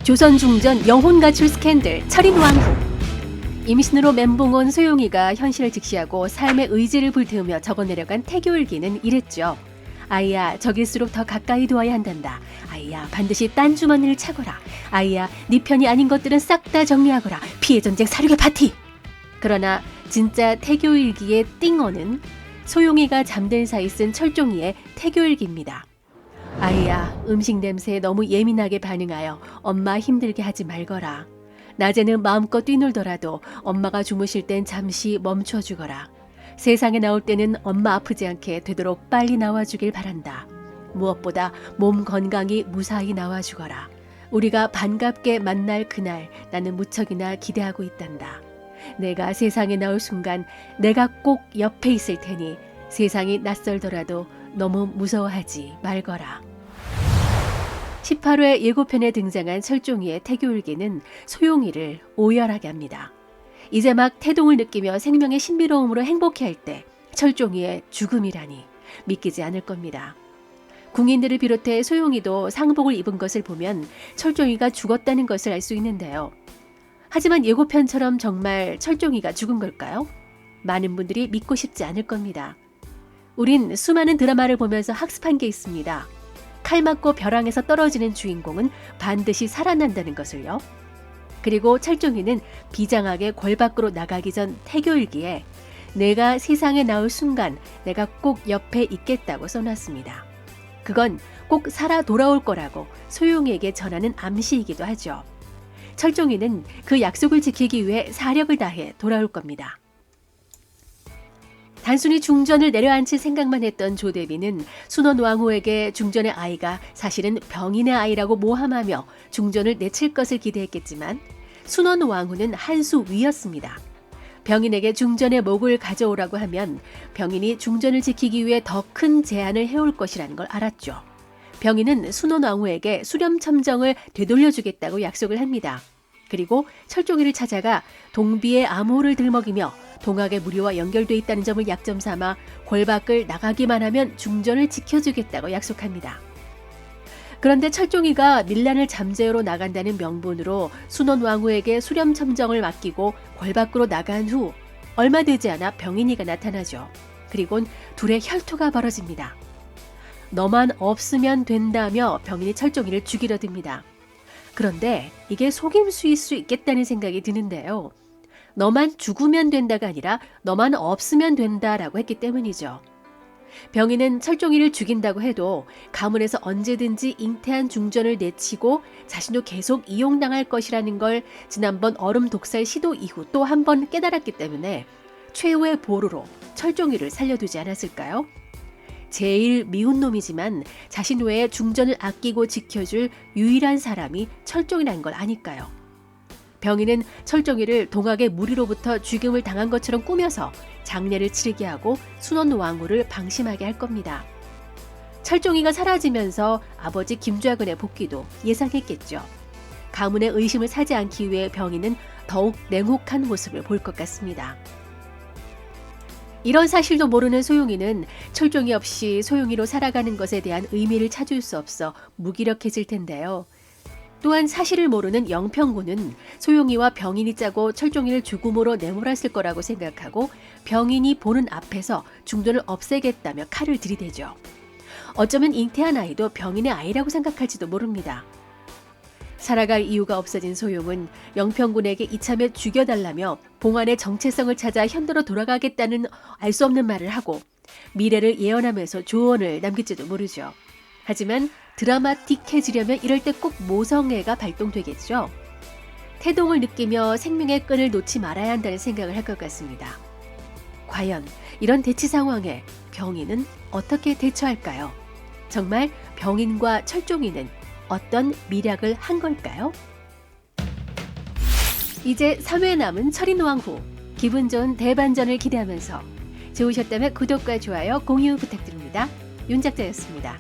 조선 중전 영혼 가출 스캔들 철인왕후. 임신으로 멘붕 온 소용이가 현실을 직시하고 삶의 의지를 불태우며 적어내려간 태교일기는 이랬죠. 아이야, 적일수록 더 가까이 두어야 한단다. 아이야, 반드시 딴 주머니를 차거라. 아이야, 네 편이 아닌 것들은 싹 다 정리하거라. 피해전쟁 사륙의 파티. 그러나 진짜 태교일기의 띵어는 소용이가 잠든 사이 쓴 철종이의 태교일기입니다. 아이야, 음식 냄새에 너무 예민하게 반응하여 엄마 힘들게 하지 말거라. 낮에는 마음껏 뛰놀더라도 엄마가 주무실 땐 잠시 멈춰주거라. 세상에 나올 때는 엄마 아프지 않게 되도록 빨리 나와주길 바란다. 무엇보다 몸 건강히 무사히 나와주거라. 우리가 반갑게 만날 그날 나는 무척이나 기대하고 있단다. 내가 세상에 나올 순간 내가 꼭 옆에 있을 테니 세상이 낯설더라도 너무 무서워하지 말거라. 18회 예고편에 등장한 철종이의 태교일기는 소용이를 오열하게 합니다. 이제 막 태동을 느끼며 생명의 신비로움으로 행복해할 때 철종이의 죽음이라니 믿기지 않을 겁니다. 궁인들을 비롯해 소용이도 상복을 입은 것을 보면 철종이가 죽었다는 것을 알 수 있는데요. 하지만 예고편처럼 정말 철종이가 죽은 걸까요? 많은 분들이 믿고 싶지 않을 겁니다. 우린 수많은 드라마를 보면서 학습한 게 있습니다. 칼 맞고 벼랑에서 떨어지는 주인공은 반드시 살아난다는 것을요. 그리고 철종이는 비장하게 궐 밖으로 나가기 전 태교일기에 내가 세상에 나올 순간 내가 꼭 옆에 있겠다고 써놨습니다. 그건 꼭 살아 돌아올 거라고 소용이에게 전하는 암시이기도 하죠. 철종이는 그 약속을 지키기 위해 사력을 다해 돌아올 겁니다. 단순히 중전을 내려앉힐 생각만 했던 조대비는 순원왕후에게 중전의 아이가 사실은 병인의 아이라고 모함하며 중전을 내칠 것을 기대했겠지만 순원왕후는 한 수 위였습니다. 병인에게 중전의 목을 가져오라고 하면 병인이 중전을 지키기 위해 더 큰 제안을 해올 것이라는 걸 알았죠. 병인은 순원왕후에게 수렴첨정을 되돌려주겠다고 약속을 합니다. 그리고 철종이를 찾아가 동비의 암호를 들먹이며 동학의 무리와 연결돼 있다는 점을 약점 삼아 궐 밖을 나가기만 하면 중전을 지켜주겠다고 약속합니다. 그런데 철종이가 밀란을 잠재우러 나간다는 명분으로 순원왕후에게 수렴첨정을 맡기고 궐 밖으로 나간 후 얼마 되지 않아 병인이가 나타나죠. 그리곤 둘의 혈투가 벌어집니다. 너만 없으면 된다며 병인이 철종이를 죽이려 듭니다. 그런데 이게 속임수일 수 있겠다는 생각이 드는데요. 너만 죽으면 된다가 아니라 너만 없으면 된다라고 했기 때문이죠. 병인은 철종이를 죽인다고 해도 가문에서 언제든지 잉태한 중전을 내치고 자신도 계속 이용당할 것이라는 걸 지난번 얼음 독살 시도 이후 또 한 번 깨달았기 때문에 최후의 보루로 철종이를 살려두지 않았을까요? 제일 미운 놈이지만 자신 외에 중전을 아끼고 지켜줄 유일한 사람이 철종이라는 걸 아니까요. 병인은 철종이를 동학의 무리로부터 죽임을 당한 것처럼 꾸며서 장례를 치르게 하고 순원왕후를 방심하게 할 겁니다. 철종이가 사라지면서 아버지 김좌근의 복귀도 예상했겠죠. 가문의 의심을 사지 않기 위해 병인은 더욱 냉혹한 모습을 볼 것 같습니다. 이런 사실도 모르는 소용이는 철종이 없이 소용이로 살아가는 것에 대한 의미를 찾을 수 없어 무기력해질 텐데요. 또한 사실을 모르는 영평군은 소용이와 병인이 짜고 철종이를 죽음으로 내몰았을 거라고 생각하고 병인이 보는 앞에서 중전을 없애겠다며 칼을 들이대죠. 어쩌면 잉태한 아이도 병인의 아이라고 생각할지도 모릅니다. 살아갈 이유가 없어진 소용은 영평군에게 이참에 죽여달라며 봉안의 정체성을 찾아 현도로 돌아가겠다는 알 수 없는 말을 하고 미래를 예언하면서 조언을 남길지도 모르죠. 하지만 드라마틱해지려면 이럴 때 꼭 모성애가 발동되겠죠. 태동을 느끼며 생명의 끈을 놓지 말아야 한다는 생각을 할 것 같습니다. 과연 이런 대치 상황에 병인은 어떻게 대처할까요? 정말 병인과 철종이는 어떤 미략을 한 걸까요? 이제 3회 남은 철인왕후, 기분 좋은 대반전을 기대하면서 좋으셨다면 구독과 좋아요, 공유 부탁드립니다. 윤 작자였습니다.